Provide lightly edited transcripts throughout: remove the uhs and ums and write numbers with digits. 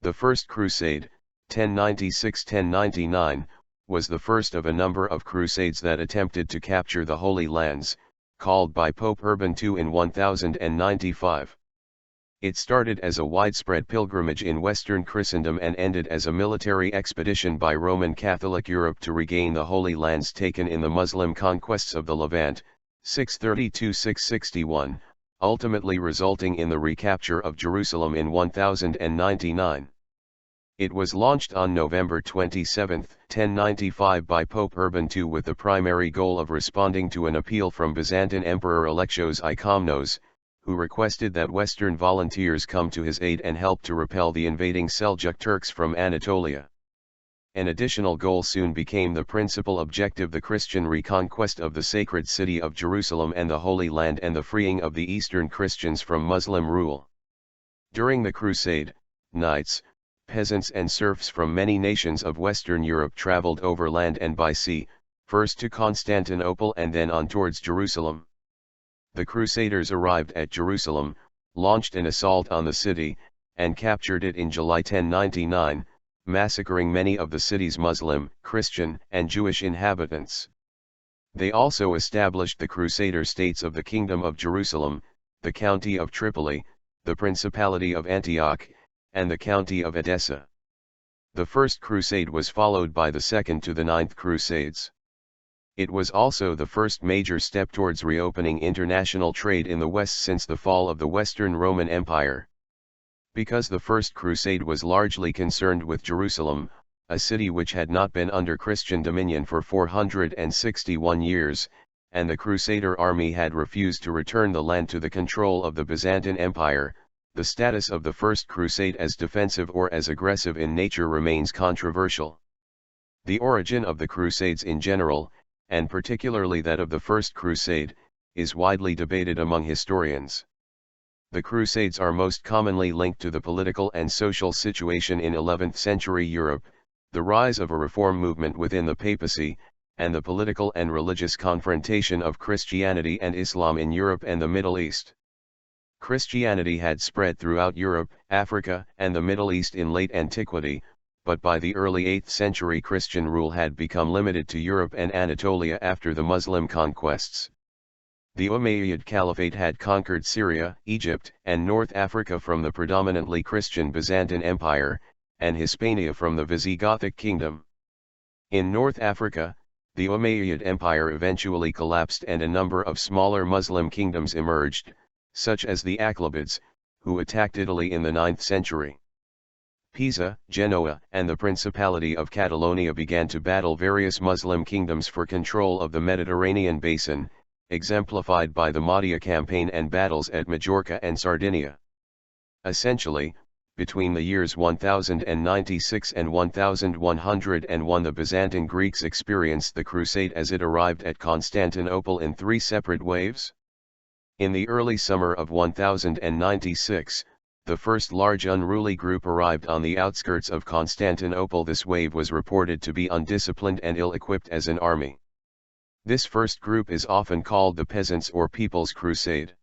The First Crusade, 1096–1099, was the first of a number of crusades that attempted to capture the Holy Lands, called by Pope Urban II in 1095. It started as a widespread pilgrimage in Western Christendom and ended as a military expedition by Roman Catholic Europe to regain the Holy Lands taken in the Muslim conquests of the Levant, 632–661, ultimately resulting in the recapture of Jerusalem in 1099. It was launched on November 27, 1095 by Pope Urban II with the primary goal of responding to an appeal from Byzantine Emperor Alexios I Komnenos, who requested that Western volunteers come to his aid and help to repel the invading Seljuq Turks from Anatolia. An additional goal soon became the principal objective: the Christian reconquest of the sacred city of Jerusalem and the Holy Land, and the freeing of the Eastern Christians from Muslim rule. During the crusade, knights, peasants and serfs from many nations of Western Europe traveled overland and by sea, first to Constantinople and then on towards Jerusalem. The Crusaders arrived at Jerusalem, launched an assault on the city, and captured it in July 1099, massacring many of the city's Muslim, Christian, and Jewish inhabitants. They also established the Crusader states of the Kingdom of Jerusalem, the County of Tripoli, the Principality of Antioch, and the County of Edessa. The First Crusade was followed by the Second to the Ninth Crusades. It was also the first major step towards reopening international trade in the West since the fall of the Western Roman Empire. Because the First Crusade was largely concerned with Jerusalem, a city which had not been under Christian dominion for 461 years, and the Crusader army had refused to return the land to the control of the Byzantine Empire, the status of the First Crusade as defensive or as aggressive in nature remains controversial. The origin of the Crusades in general, and particularly that of the First Crusade, is widely debated among historians. The Crusades are most commonly linked to the political and social situation in 11th century Europe, the rise of a reform movement within the papacy, and the political and religious confrontation of Christianity and Islam in Europe and the Middle East. Christianity had spread throughout Europe, Africa, and the Middle East in late antiquity, but by the early 8th century Christian rule had become limited to Europe and Anatolia after the Muslim conquests. The Umayyad Caliphate had conquered Syria, Egypt, and North Africa from the predominantly Christian Byzantine Empire, and Hispania from the Visigothic kingdom. In North Africa, the Umayyad Empire eventually collapsed and a number of smaller Muslim kingdoms emerged, such as the Achlabids, who attacked Italy in the 9th century. Pisa, Genoa, and the Principality of Catalonia began to battle various Muslim kingdoms for control of the Mediterranean basin, exemplified by the Mahdia campaign and battles at Majorca and Sardinia. Essentially, between the years 1096 and 1101 the Byzantine Greeks experienced the Crusade as it arrived at Constantinople in 3 separate waves. In the early summer of 1096, the first large unruly group arrived on the outskirts of Constantinople. This wave was reported to be undisciplined and ill-equipped as an army. This first group is often called the Peasants' or People's Crusade.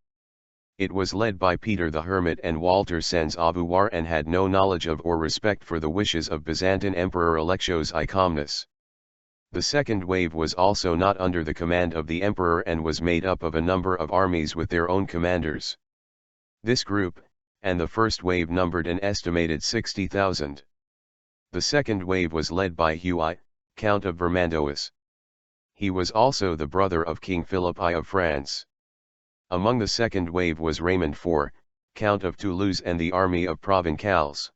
It was led by Peter the Hermit and Walter Sens Abuwar and had no knowledge of or respect for the wishes of Byzantine Emperor Alexios I Komnenos. The second wave was also not under the command of the emperor and was made up of a number of armies with their own commanders. This group, and the first wave, numbered an estimated 60,000. The second wave was led by Hugh I, Count of Vermandois. He was also the brother of King Philip I of France. Among the second wave was Raymond IV, Count of Toulouse, and the army of Provençals.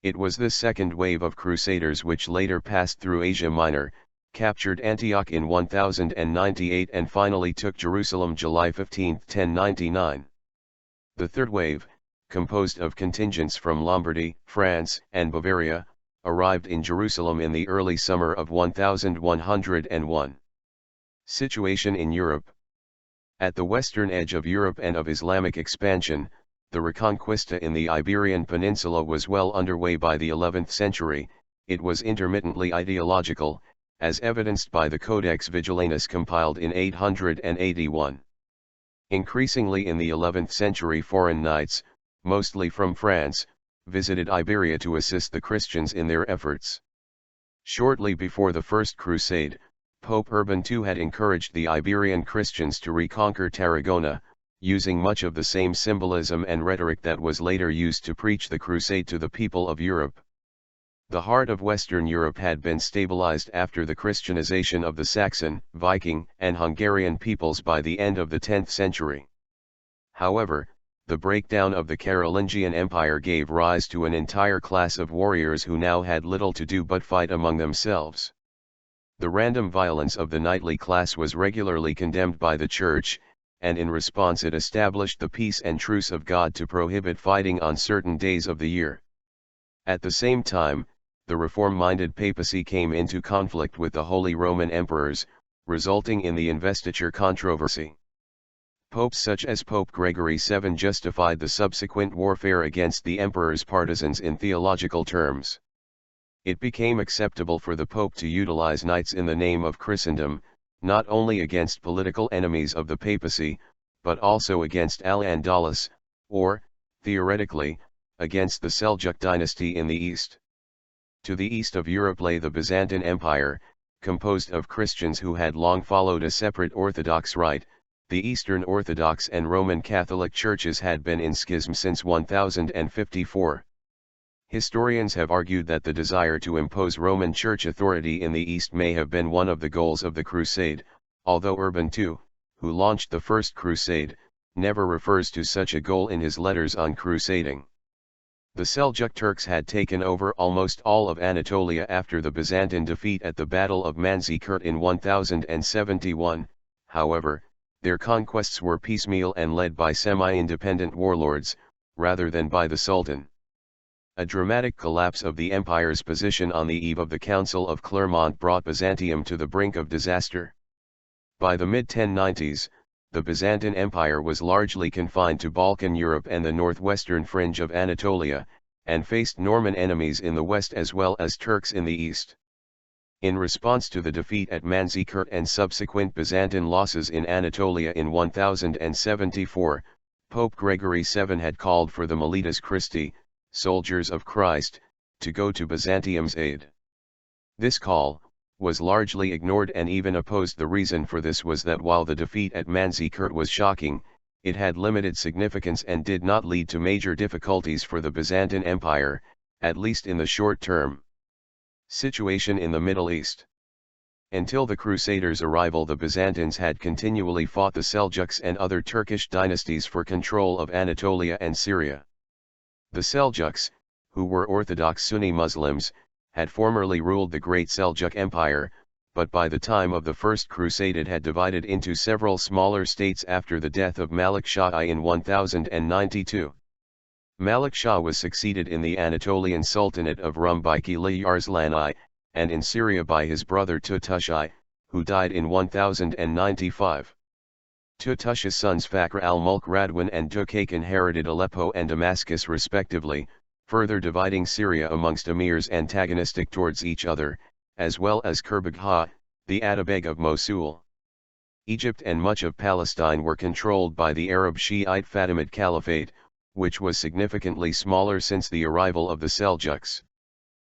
It was this second wave of crusaders which later passed through Asia Minor, captured Antioch in 1098 and finally took Jerusalem July 15, 1099. The third wave, composed of contingents from Lombardy, France, and Bavaria, arrived in Jerusalem in the early summer of 1101. Situation in Europe. At the western edge of Europe and of Islamic expansion, the Reconquista in the Iberian Peninsula was well underway by the 11th century. It was intermittently ideological, as evidenced by the Codex Vigilanus compiled in 881. Increasingly in the 11th century, foreign knights, mostly from France, visited Iberia to assist the Christians in their efforts. Shortly before the First Crusade, Pope Urban II had encouraged the Iberian Christians to reconquer Tarragona, using much of the same symbolism and rhetoric that was later used to preach the Crusade to the people of Europe. The heart of Western Europe had been stabilized after the Christianization of the Saxon, Viking, and Hungarian peoples by the end of the 10th century. However, the breakdown of the Carolingian Empire gave rise to an entire class of warriors who now had little to do but fight among themselves. The random violence of the knightly class was regularly condemned by the Church, and in response it established the peace and truce of God to prohibit fighting on certain days of the year. At the same time, the reform-minded papacy came into conflict with the Holy Roman Emperors, resulting in the investiture controversy. Popes such as Pope Gregory VII justified the subsequent warfare against the emperor's partisans in theological terms. It became acceptable for the Pope to utilize knights in the name of Christendom, not only against political enemies of the papacy, but also against Al-Andalus, or, theoretically, against the Seljuq dynasty in the east. To the east of Europe lay the Byzantine Empire, composed of Christians who had long followed a separate Orthodox rite. The Eastern Orthodox and Roman Catholic churches had been in schism since 1054. Historians have argued that the desire to impose Roman Church authority in the East may have been one of the goals of the Crusade, although Urban II, who launched the First Crusade, never refers to such a goal in his letters on crusading. The Seljuq Turks had taken over almost all of Anatolia after the Byzantine defeat at the Battle of Manzikert in 1071, however, their conquests were piecemeal and led by semi-independent warlords, rather than by the Sultan. A dramatic collapse of the empire's position on the eve of the Council of Clermont brought Byzantium to the brink of disaster. By the mid-1090s, the Byzantine Empire was largely confined to Balkan Europe and the northwestern fringe of Anatolia, and faced Norman enemies in the west as well as Turks in the east. In response to the defeat at Manzikert and subsequent Byzantine losses in Anatolia in 1074, Pope Gregory VII had called for the Milites Christi, soldiers of Christ, to go to Byzantium's aid. This call was largely ignored and even opposed. The reason for this was that while the defeat at Manzikert was shocking, it had limited significance and did not lead to major difficulties for the Byzantine Empire, at least in the short term. Situation in the Middle East. Until the Crusaders' arrival, the Byzantines had continually fought the Seljuks and other Turkish dynasties for control of Anatolia and Syria. The Seljuks, who were Orthodox Sunni Muslims, had formerly ruled the Great Seljuk Empire, but by the time of the First Crusade it had divided into several smaller states after the death of Malik Shah I in 1092. Malik Shah was succeeded in the Anatolian Sultanate of Rum by Kili Arslan I, and in Syria by his brother Tutush I, who died in 1095. Tutush's sons Fakhr al-Mulk Radwan and Tukak inherited Aleppo and Damascus respectively, further dividing Syria amongst emirs antagonistic towards each other, as well as Kurbagha, the Atabeg of Mosul. Egypt and much of Palestine were controlled by the Arab Shiite Fatimid Caliphate, which was significantly smaller since the arrival of the Seljuks.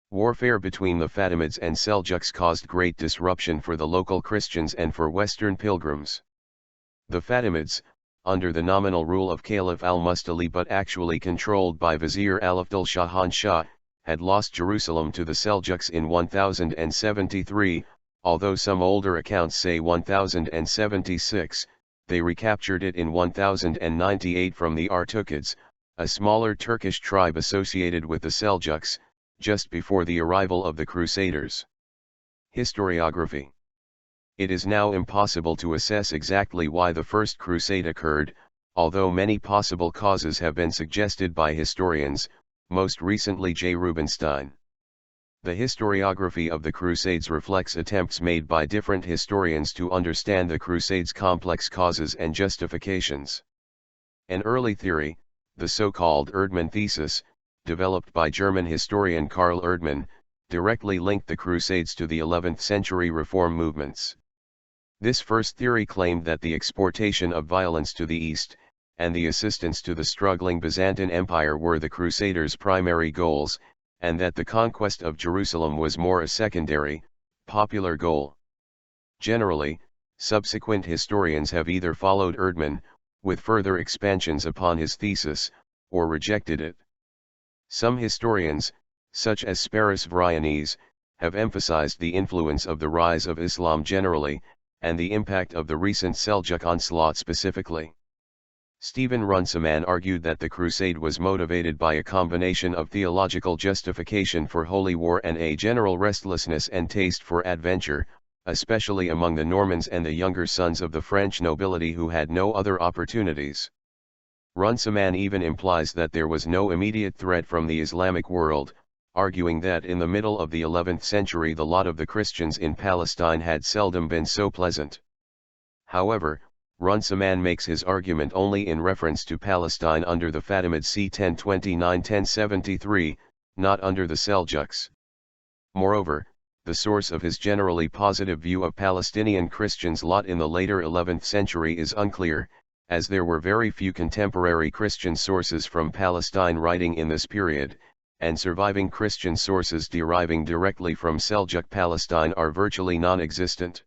Warfare between the Fatimids and Seljuks caused great disruption for the local Christians and for Western pilgrims. The Fatimids, under the nominal rule of Caliph al-Mustali but actually controlled by Vizier Alafdal Shahan Shah, had lost Jerusalem to the Seljuks in 1073, although some older accounts say 1076, they recaptured it in 1098 from the Artukids, a smaller Turkish tribe associated with the Seljuks, just before the arrival of the Crusaders. Historiography. It is now impossible to assess exactly why the First Crusade occurred, although many possible causes have been suggested by historians, most recently J. Rubinstein. The historiography of the Crusades reflects attempts made by different historians to understand the Crusades' complex causes and justifications. An early theory, the so-called Erdmann thesis, developed by German historian Karl Erdmann, directly linked the Crusades to the 11th century reform movements. This first theory claimed that the exportation of violence to the East, and the assistance to the struggling Byzantine Empire were the Crusaders' primary goals, and that the conquest of Jerusalem was more a secondary, popular goal. Generally, subsequent historians have either followed Erdmann, with further expansions upon his thesis, or rejected it. Some historians, such as Sparus Vryanes, have emphasized the influence of the rise of Islam generally, and the impact of the recent Seljuq onslaught specifically. Stephen Runciman argued that the crusade was motivated by a combination of theological justification for holy war and a general restlessness and taste for adventure, especially among the Normans and the younger sons of the French nobility who had no other opportunities. Runciman even implies that there was no immediate threat from the Islamic world, arguing that in the middle of the 11th century the lot of the Christians in Palestine had seldom been so pleasant. However, Runciman makes his argument only in reference to Palestine under the Fatimids c. 1029-1073, not under the Seljuks. Moreover, the source of his generally positive view of Palestinian Christians' lot in the later 11th century is unclear, as there were very few contemporary Christian sources from Palestine writing in this period, and surviving Christian sources deriving directly from Seljuk Palestine are virtually non-existent.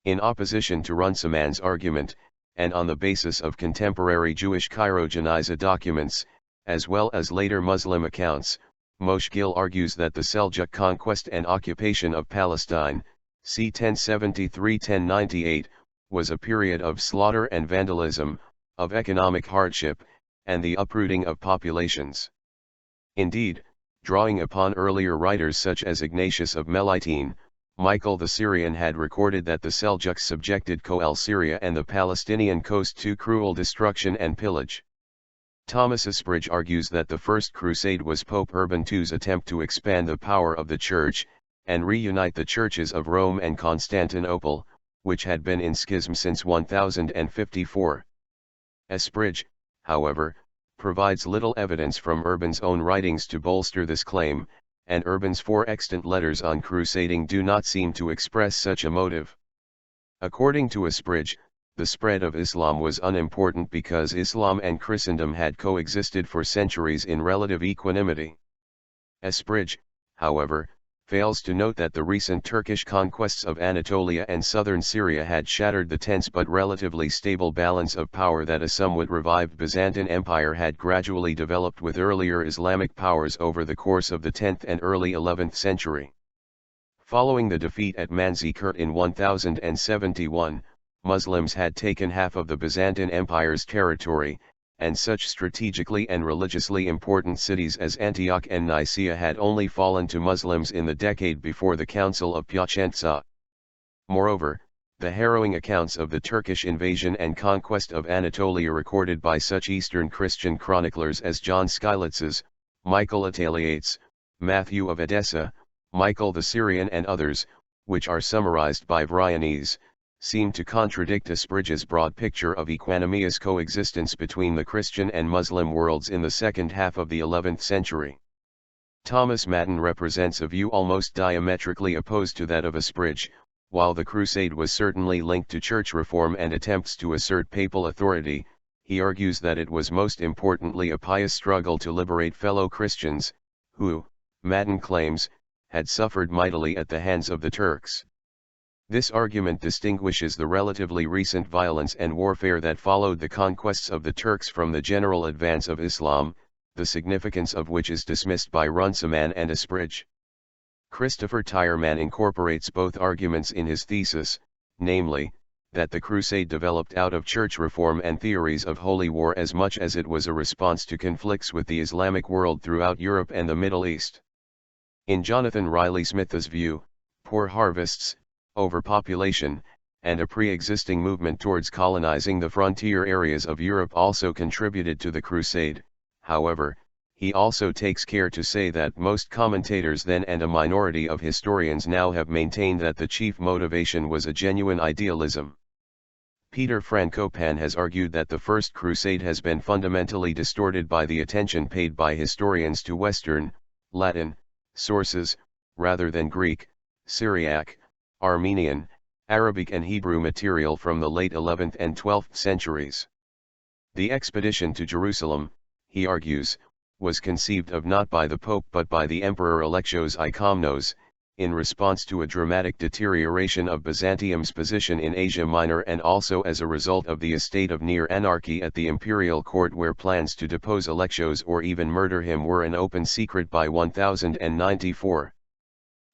In opposition to Runciman's argument, and on the basis of contemporary Jewish Cairo Geniza documents, as well as later Muslim accounts, Moshe Gil argues that the Seljuk conquest and occupation of Palestine, c. 1073-1098, was a period of slaughter and vandalism, of economic hardship, and the uprooting of populations. Indeed, drawing upon earlier writers such as Ignatius of Melitene, Michael the Syrian had recorded that the Seljuks subjected Coel Syria and the Palestinian coast to cruel destruction and pillage. Thomas Asprige argues that the First Crusade was Pope Urban II's attempt to expand the power of the Church, and reunite the churches of Rome and Constantinople, which had been in schism since 1054. Asprige, however, provides little evidence from Urban's own writings to bolster this claim, and Urban's 4 extant letters on crusading do not seem to express such a motive. According to Asprige, the spread of Islam was unimportant because Islam and Christendom had coexisted for centuries in relative equanimity. Asprige, however, fails to note that the recent Turkish conquests of Anatolia and southern Syria had shattered the tense but relatively stable balance of power that a somewhat revived Byzantine Empire had gradually developed with earlier Islamic powers over the course of the 10th and early 11th century. Following the defeat at Manzikert in 1071, Muslims had taken half of the Byzantine Empire's territory, and such strategically and religiously important cities as Antioch and Nicaea had only fallen to Muslims in the decade before the Council of Piacenza. Moreover, the harrowing accounts of the Turkish invasion and conquest of Anatolia recorded by such Eastern Christian chroniclers as John Skylitzes, Michael Ataliates, Matthew of Edessa, Michael the Syrian and others, which are summarized by Vryanes, seem to contradict Asprige's broad picture of equanimous coexistence between the Christian and Muslim worlds in the second half of the 11th century. Thomas Matten represents a view almost diametrically opposed to that of Asprige. While the Crusade was certainly linked to church reform and attempts to assert papal authority, he argues that it was most importantly a pious struggle to liberate fellow Christians, who, Matten claims, had suffered mightily at the hands of the Turks. This argument distinguishes the relatively recent violence and warfare that followed the conquests of the Turks from the general advance of Islam, the significance of which is dismissed by Runciman and Asprige. Christopher Tyerman incorporates both arguments in his thesis, namely, that the Crusade developed out of church reform and theories of holy war as much as it was a response to conflicts with the Islamic world throughout Europe and the Middle East. In Jonathan Riley Smith's view, poor harvests, overpopulation, and a pre-existing movement towards colonizing the frontier areas of Europe also contributed to the Crusade. However, he also takes care to say that most commentators then and a minority of historians now have maintained that the chief motivation was a genuine idealism. Peter Frankopan has argued that the First Crusade has been fundamentally distorted by the attention paid by historians to Western, Latin, sources, rather than Greek, Syriac, Armenian, Arabic and Hebrew material from the late 11th and 12th centuries. The expedition to Jerusalem, he argues, was conceived of not by the Pope but by the Emperor Alexios I Komnenos, in response to a dramatic deterioration of Byzantium's position in Asia Minor and also as a result of the state of near anarchy at the imperial court, where plans to depose Alexios or even murder him were an open secret by 1094.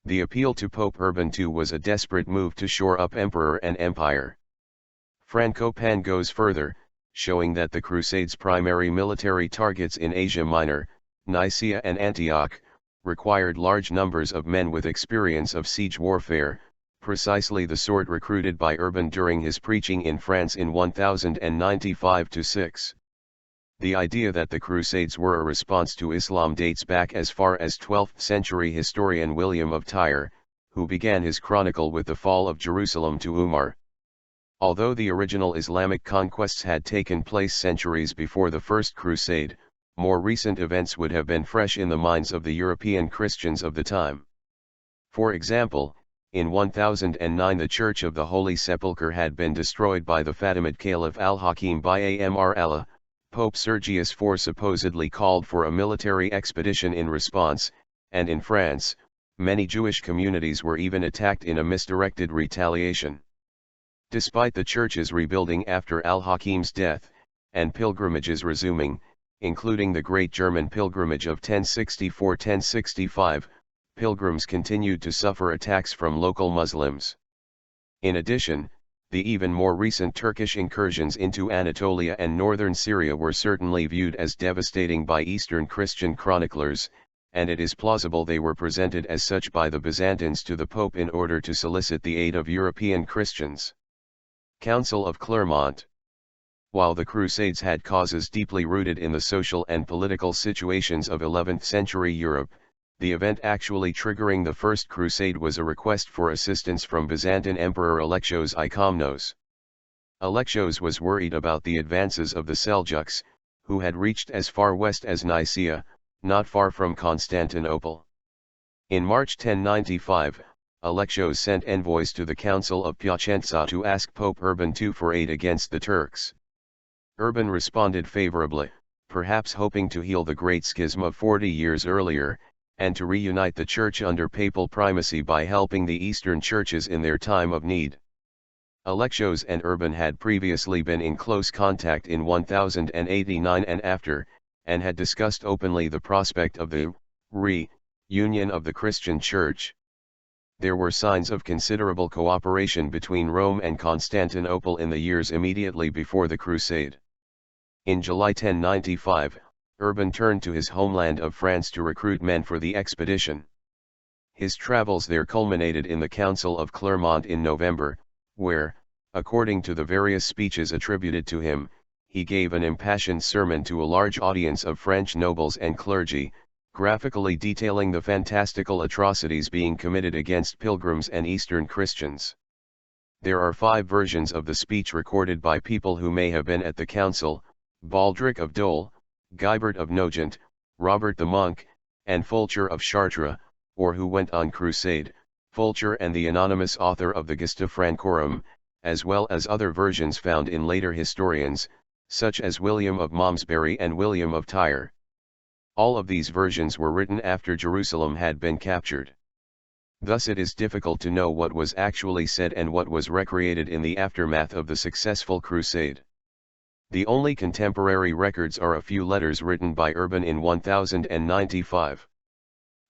The appeal to Pope Urban II was a desperate move to shore up emperor and empire. Frankopan goes further, showing that the Crusades' primary military targets in Asia Minor, Nicaea and Antioch, required large numbers of men with experience of siege warfare, precisely the sort recruited by Urban during his preaching in France in 1095-6. The idea that the Crusades were a response to Islam dates back as far as 12th century historian William of Tyre, who began his chronicle with the fall of Jerusalem to Umar. Although the original Islamic conquests had taken place centuries before the First Crusade, more recent events would have been fresh in the minds of the European Christians of the time. For example, in 1009 the Church of the Holy Sepulchre had been destroyed by the Fatimid Caliph al-Hakim by Amr Allah. Pope Sergius IV supposedly called for a military expedition in response, and in France, many Jewish communities were even attacked in a misdirected retaliation. Despite the church's rebuilding after al-Hakim's death, and pilgrimages resuming, including the Great German Pilgrimage of 1064-1065, pilgrims continued to suffer attacks from local Muslims. In addition, the even more recent Turkish incursions into Anatolia and northern Syria were certainly viewed as devastating by Eastern Christian chroniclers, and it is plausible they were presented as such by the Byzantines to the Pope in order to solicit the aid of European Christians. Council of Clermont. While the Crusades had causes deeply rooted in the social and political situations of 11th century Europe, the event actually triggering the First Crusade was a request for assistance from Byzantine Emperor Alexios I Komnenos. Alexios was worried about the advances of the Seljuks, who had reached as far west as Nicaea, not far from Constantinople. In March 1095, Alexios sent envoys to the Council of Piacenza to ask Pope Urban II for aid against the Turks. Urban responded favorably, perhaps hoping to heal the Great Schism of 40 years earlier, and to reunite the Church under papal primacy by helping the Eastern churches in their time of need. Alexios and Urban had previously been in close contact in 1089 and after, and had discussed openly the prospect of the reunion of the Christian Church. There were signs of considerable cooperation between Rome and Constantinople in the years immediately before the Crusade. In July 1095, Urban turned to his homeland of France to recruit men for the expedition. His travels there culminated in the Council of Clermont in November, where, according to the various speeches attributed to him, he gave an impassioned sermon to a large audience of French nobles and clergy, graphically detailing the fantastical atrocities being committed against pilgrims and Eastern Christians. There are 5 versions of the speech recorded by people who may have been at the council: Baldric of Dole, Guibert of Nogent, Robert the Monk, and Fulcher of Chartres, or who went on crusade, Fulcher and the anonymous author of the Gesta Francorum, as well as other versions found in later historians, such as William of Malmesbury and William of Tyre. All of these versions were written after Jerusalem had been captured. Thus it is difficult to know what was actually said and what was recreated in the aftermath of the successful crusade. The only contemporary records are a few letters written by Urban in 1095.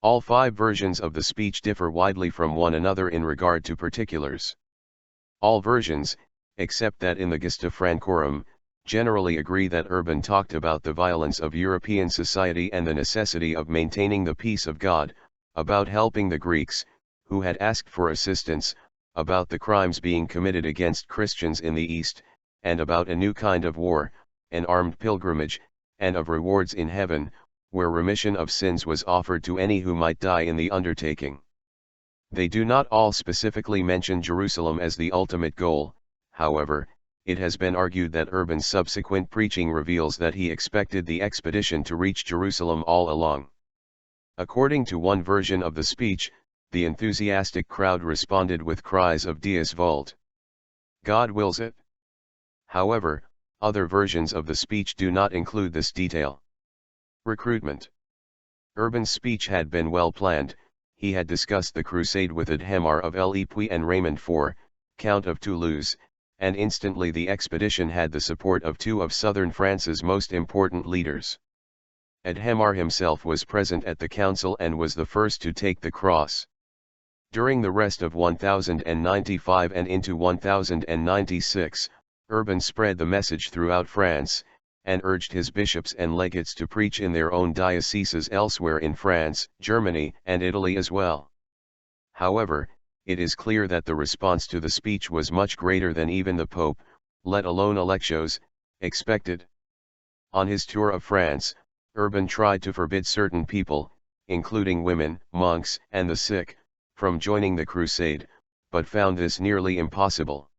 All 5 versions of the speech differ widely from one another in regard to particulars. All versions, except that in the Gesta Francorum, generally agree that Urban talked about the violence of European society and the necessity of maintaining the peace of God, about helping the Greeks, who had asked for assistance, about the crimes being committed against Christians in the East, and about a new kind of war, an armed pilgrimage, and of rewards in heaven, where remission of sins was offered to any who might die in the undertaking. They do not all specifically mention Jerusalem as the ultimate goal. However, it has been argued that Urban's subsequent preaching reveals that he expected the expedition to reach Jerusalem all along. According to one version of the speech, the enthusiastic crowd responded with cries of Deus vult. God wills it. However, Other versions of the speech do not include this detail. Recruitment. Urban's speech had been well planned. He had discussed the crusade with Adhemar of L'Epui and Raymond IV, Count of Toulouse, and instantly the expedition had the support of two of southern France's most important leaders. Adhemar himself was present at the council and was the first to take the cross. During the rest of 1095 and into 1096, Urban spread the message throughout France, and urged his bishops and legates to preach in their own dioceses elsewhere in France, Germany, and Italy as well. However, it is clear that the response to the speech was much greater than even the Pope, let alone Alexios, expected. On his tour of France, Urban tried to forbid certain people, including women, monks, and the sick, from joining the crusade, but found this nearly impossible.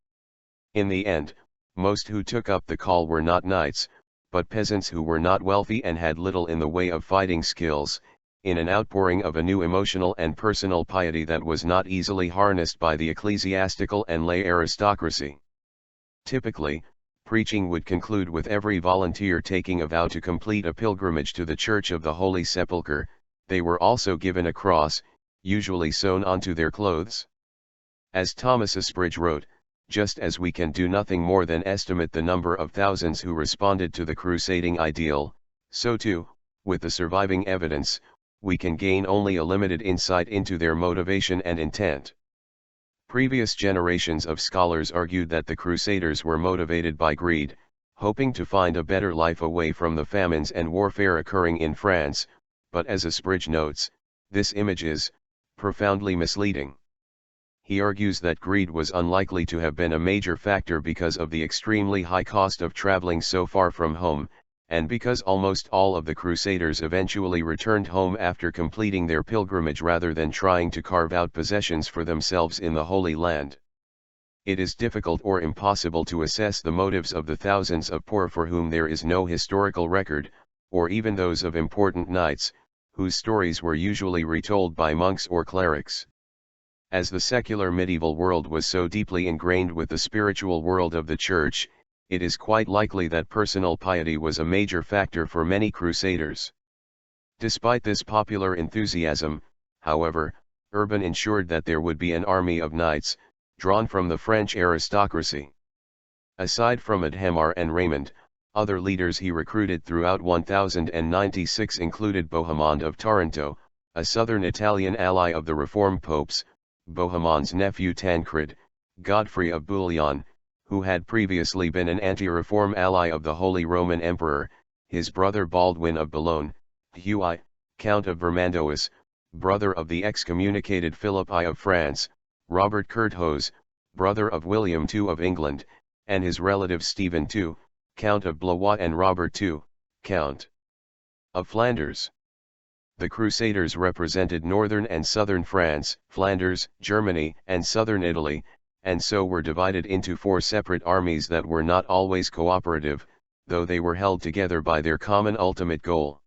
In the end, most who took up the call were not knights, but peasants who were not wealthy and had little in the way of fighting skills, in an outpouring of a new emotional and personal piety that was not easily harnessed by the ecclesiastical and lay aristocracy. Typically, preaching would conclude with every volunteer taking a vow to complete a pilgrimage to the Church of the Holy Sepulchre. They were also given a cross, usually sewn onto their clothes. As Thomas Asbridge wrote, just as we can do nothing more than estimate the number of thousands who responded to the crusading ideal, so too, with the surviving evidence, we can gain only a limited insight into their motivation and intent. Previous generations of scholars argued that the Crusaders were motivated by greed, hoping to find a better life away from the famines and warfare occurring in France, but as Asbridge notes, this image is profoundly misleading. He argues that greed was unlikely to have been a major factor because of the extremely high cost of traveling so far from home, and because almost all of the Crusaders eventually returned home after completing their pilgrimage rather than trying to carve out possessions for themselves in the Holy Land. It is difficult or impossible to assess the motives of the thousands of poor for whom there is no historical record, or even those of important knights, whose stories were usually retold by monks or clerics. As the secular medieval world was so deeply ingrained with the spiritual world of the Church, it is quite likely that personal piety was a major factor for many crusaders. Despite this popular enthusiasm, however, Urban ensured that there would be an army of knights, drawn from the French aristocracy. Aside from Adhemar and Raymond, other leaders he recruited throughout 1096 included Bohemond of Taranto, a southern Italian ally of the Reformed popes, Bohemond's nephew Tancred, Godfrey of Bouillon, who had previously been an anti-reform ally of the Holy Roman Emperor, his brother Baldwin of Boulogne, Huy, Count of Vermandois, brother of the excommunicated Philip I of France, Robert Curthose, brother of William II of England, and his relative Stephen II, Count of Blois, and Robert II, Count of Flanders. The Crusaders represented northern and southern France, Flanders, Germany, and southern Italy, and so were divided into four separate armies that were not always cooperative, though they were held together by their common ultimate goal.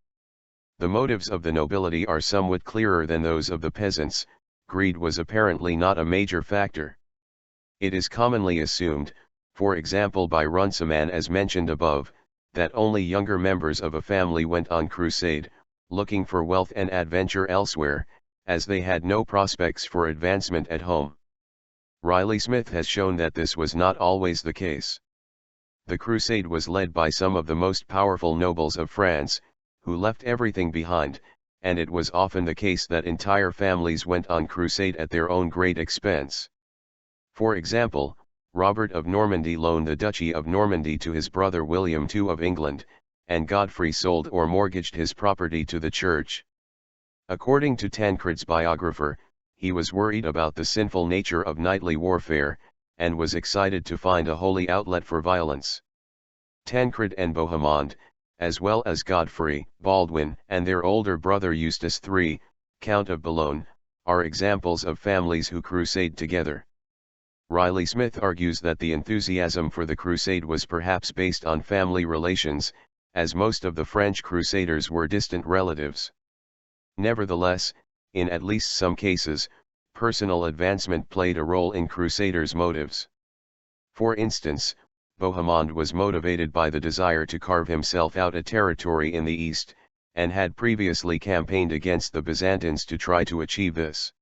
The motives of the nobility are somewhat clearer than those of the peasants. Greed was apparently not a major factor. It is commonly assumed, for example by Runciman as mentioned above, that only younger members of a family went on crusade, looking for wealth and adventure elsewhere, as they had no prospects for advancement at home. Riley Smith has shown that this was not always the case. The crusade was led by some of the most powerful nobles of France, who left everything behind, and it was often the case that entire families went on crusade at their own great expense. For example, Robert of Normandy loaned the Duchy of Normandy to his brother William II of England, and Godfrey sold or mortgaged his property to the Church. According to Tancred's biographer, he was worried about the sinful nature of knightly warfare, and was excited to find a holy outlet for violence. Tancred and Bohemond, as well as Godfrey, Baldwin, and their older brother Eustace III, Count of Boulogne, are examples of families who crusade together. Riley Smith argues that the enthusiasm for the crusade was perhaps based on family relations, as most of the French crusaders were distant relatives. Nevertheless, in at least some cases, personal advancement played a role in crusaders' motives. For instance, Bohemond was motivated by the desire to carve himself out a territory in the east, and had previously campaigned against the Byzantines to try to achieve this.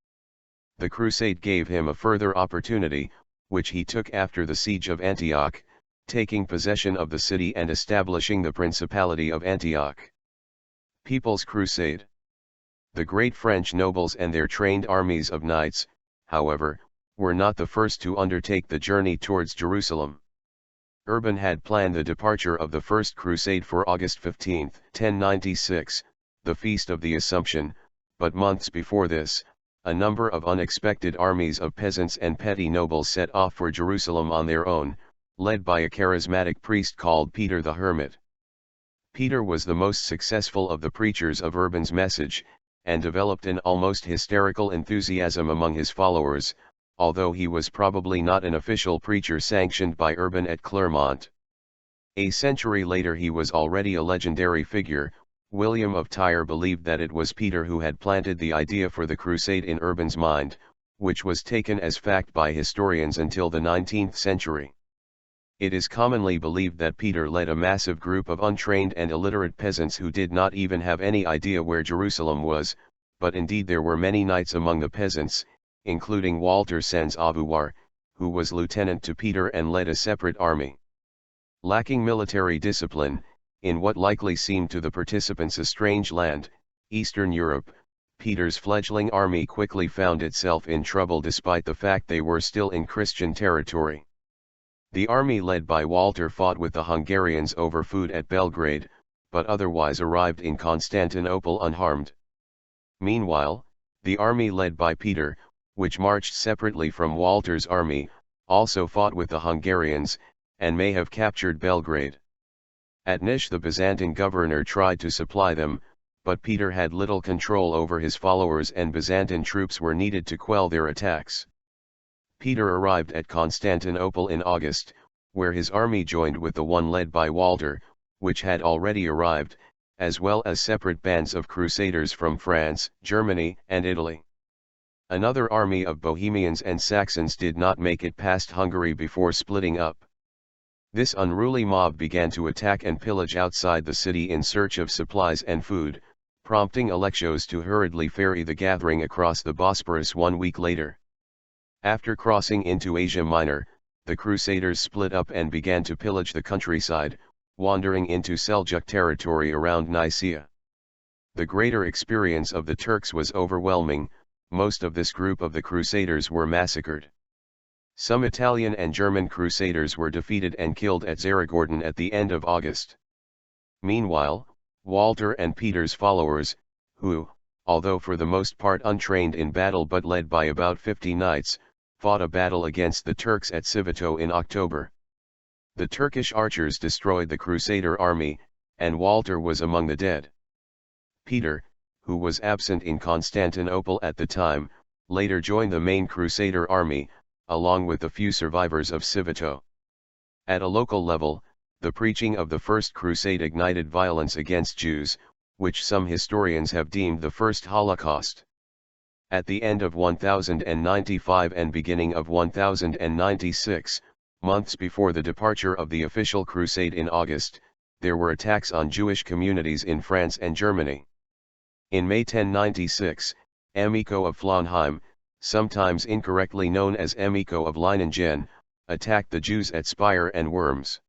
The crusade gave him a further opportunity, which he took after the siege of Antioch, taking possession of the city and establishing the Principality of Antioch. People's Crusade. The great French nobles and their trained armies of knights, however, were not the first to undertake the journey towards Jerusalem. Urban had planned the departure of the First Crusade for August 15, 1096, the Feast of the Assumption, but months before this, a number of unexpected armies of peasants and petty nobles set off for Jerusalem on their own, led by a charismatic priest called Peter the Hermit. Peter was the most successful of the preachers of Urban's message, and developed an almost hysterical enthusiasm among his followers, although he was probably not an official preacher sanctioned by Urban at Clermont. A century later he was already a legendary figure. William of Tyre believed that it was Peter who had planted the idea for the crusade in Urban's mind, which was taken as fact by historians until the 19th century. It is commonly believed that Peter led a massive group of untrained and illiterate peasants who did not even have any idea where Jerusalem was, but indeed there were many knights among the peasants, including Walter Sans Avoir, who was lieutenant to Peter and led a separate army. Lacking military discipline, in what likely seemed to the participants a strange land, Eastern Europe, Peter's fledgling army quickly found itself in trouble despite the fact they were still in Christian territory. The army led by Walter fought with the Hungarians over food at Belgrade, but otherwise arrived in Constantinople unharmed. Meanwhile, the army led by Peter, which marched separately from Walter's army, also fought with the Hungarians, and may have captured Belgrade. At Nish the Byzantine governor tried to supply them, but Peter had little control over his followers and Byzantine troops were needed to quell their attacks. Peter arrived at Constantinople in August, where his army joined with the one led by Walter, which had already arrived, as well as separate bands of crusaders from France, Germany, and Italy. Another army of Bohemians and Saxons did not make it past Hungary before splitting up. This unruly mob began to attack and pillage outside the city in search of supplies and food, prompting Alexios to hurriedly ferry the gathering across the Bosporus 1 week later. After crossing into Asia Minor, the Crusaders split up and began to pillage the countryside, wandering into Seljuq territory around Nicaea. The greater experience of the Turks was overwhelming. Most of this group of the Crusaders were massacred. Some Italian and German Crusaders were defeated and killed at Zaragordan at the end of August. Meanwhile, Walter and Peter's followers, who, although for the most part untrained in battle but led by about 50 knights, fought a battle against the Turks at Civito in October. The Turkish archers destroyed the Crusader army, and Walter was among the dead. Peter, who was absent in Constantinople at the time, later joined the main Crusader army, along with the few survivors of Civito. At a local level, the preaching of the First Crusade ignited violence against Jews, which some historians have deemed the first Holocaust. At the end of 1095 and beginning of 1096, months before the departure of the official crusade in August, there were attacks on Jewish communities in France and Germany. In May 1096, Amico of Flaunheim, sometimes incorrectly known as Amico of Leiningen, attacked the Jews at Speyer and Worms.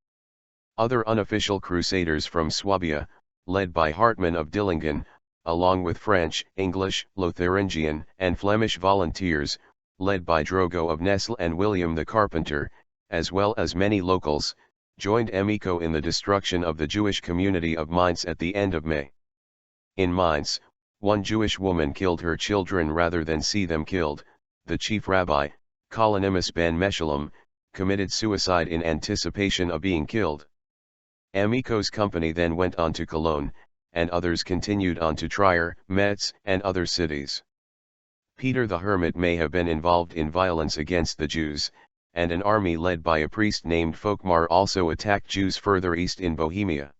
Other unofficial crusaders from Swabia, led by Hartmann of Dillingen, along with French, English, Lotharingian, and Flemish volunteers, led by Drogo of Nesle and William the Carpenter, as well as many locals, joined Amico in the destruction of the Jewish community of Mainz at the end of May. In Mainz, one Jewish woman killed her children rather than see them killed. The chief rabbi, Kalonymus ben Meshullam, committed suicide in anticipation of being killed. Amico's company then went on to Cologne, and others continued on to Trier, Metz, and other cities. Peter the Hermit may have been involved in violence against the Jews, and an army led by a priest named Folkmar also attacked Jews further east in Bohemia.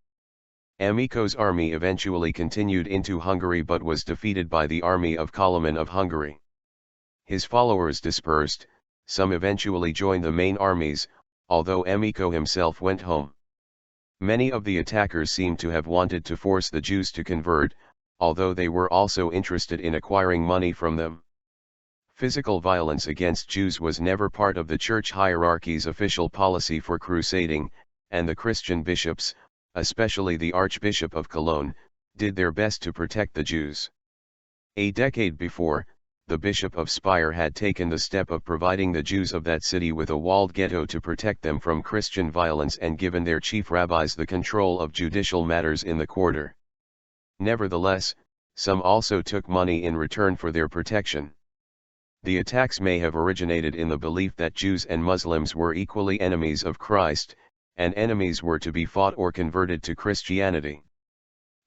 Amico's army eventually continued into Hungary but was defeated by the army of Koloman of Hungary. His followers dispersed, some eventually joined the main armies, although Emiko himself went home. Many of the attackers seem to have wanted to force the Jews to convert, although they were also interested in acquiring money from them. Physical violence against Jews was never part of the church hierarchy's official policy for crusading, and the Christian bishops, especially the Archbishop of Cologne, did their best to protect the Jews. A decade before, the Bishop of Speyer had taken the step of providing the Jews of that city with a walled ghetto to protect them from Christian violence and given their chief rabbis the control of judicial matters in the quarter. Nevertheless, some also took money in return for their protection. The attacks may have originated in the belief that Jews and Muslims were equally enemies of Christ, and enemies were to be fought or converted to Christianity.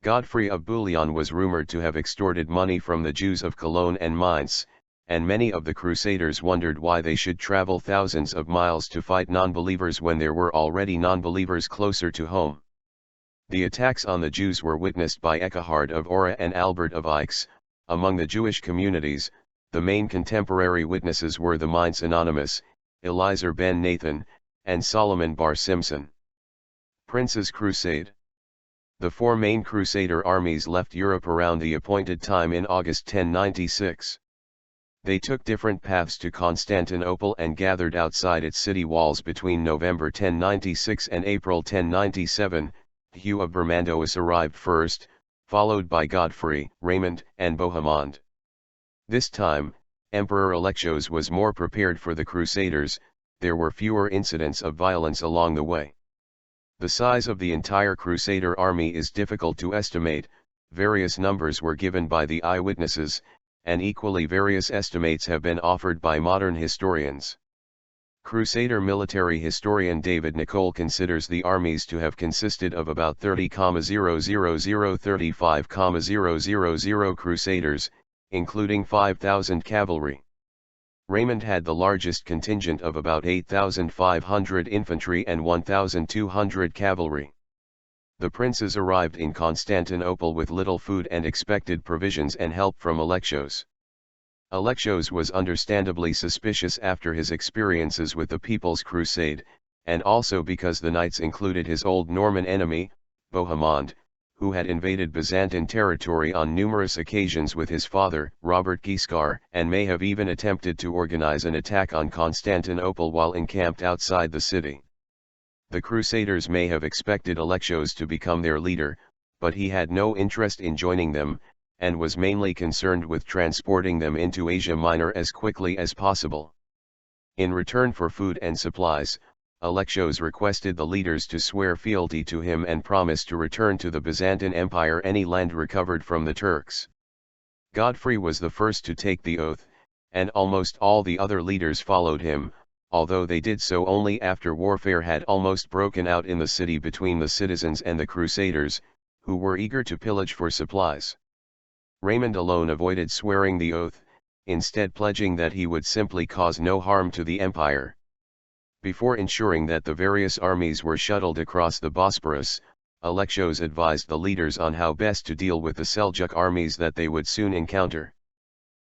Godfrey of Bouillon was rumored to have extorted money from the Jews of Cologne and Mainz, and many of the Crusaders wondered why they should travel thousands of miles to fight non-believers when there were already non-believers closer to home. The attacks on the Jews were witnessed by Eckhard of Ora and Albert of Aix. Among the Jewish communities, the main contemporary witnesses were the Mainz Anonymous, Eliezer ben Nathan, and Solomon bar Simson. Prince's Crusade. The four main Crusader armies left Europe around the appointed time in August 1096. They took different paths to Constantinople and gathered outside its city walls between November 1096 and April 1097. Hugh of Vermandois arrived first, followed by Godfrey, Raymond, and Bohemond. This time, Emperor Alexios was more prepared for the Crusaders. There were fewer incidents of violence along the way. The size of the entire Crusader army is difficult to estimate. Various numbers were given by the eyewitnesses, and equally various estimates have been offered by modern historians. Crusader military historian David Nicole considers the armies to have consisted of about 30,000-35,000 Crusaders, including 5,000 cavalry. Raymond had the largest contingent of about 8,500 infantry and 1,200 cavalry. The princes arrived in Constantinople with little food and expected provisions and help from Alexios. Alexios was understandably suspicious after his experiences with the People's Crusade, and also because the knights included his old Norman enemy, Bohemond, who had invaded Byzantine territory on numerous occasions with his father, Robert Guiscard, and may have even attempted to organize an attack on Constantinople while encamped outside the city. The Crusaders may have expected Alexios to become their leader, but he had no interest in joining them, and was mainly concerned with transporting them into Asia Minor as quickly as possible. In return for food and supplies, Alexios requested the leaders to swear fealty to him and promise to return to the Byzantine Empire any land recovered from the Turks. Godfrey was the first to take the oath, and almost all the other leaders followed him, although they did so only after warfare had almost broken out in the city between the citizens and the Crusaders, who were eager to pillage for supplies. Raymond alone avoided swearing the oath, instead pledging that he would simply cause no harm to the empire. Before ensuring that the various armies were shuttled across the Bosporus, Alexios advised the leaders on how best to deal with the Seljuq armies that they would soon encounter.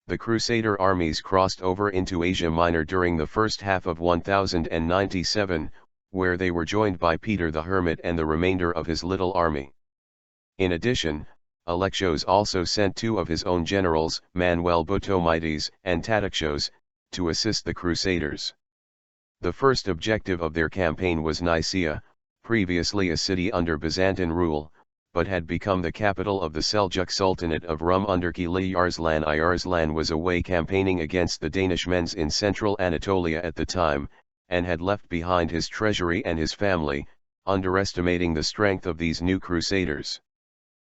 The Crusader armies crossed over into Asia Minor during the first half of 1097, where they were joined by Peter the Hermit and the remainder of his little army. In addition, Alexios also sent two of his own generals, Manuel Botomides and Tatixios, to assist the Crusaders. The first objective of their campaign was Nicaea, previously a city under Byzantine rule, but had become the capital of the Seljuk Sultanate of Rum under Kili Arslan I. Arslan was away campaigning against the Danishmends in central Anatolia at the time, and had left behind his treasury and his family, underestimating the strength of these new crusaders.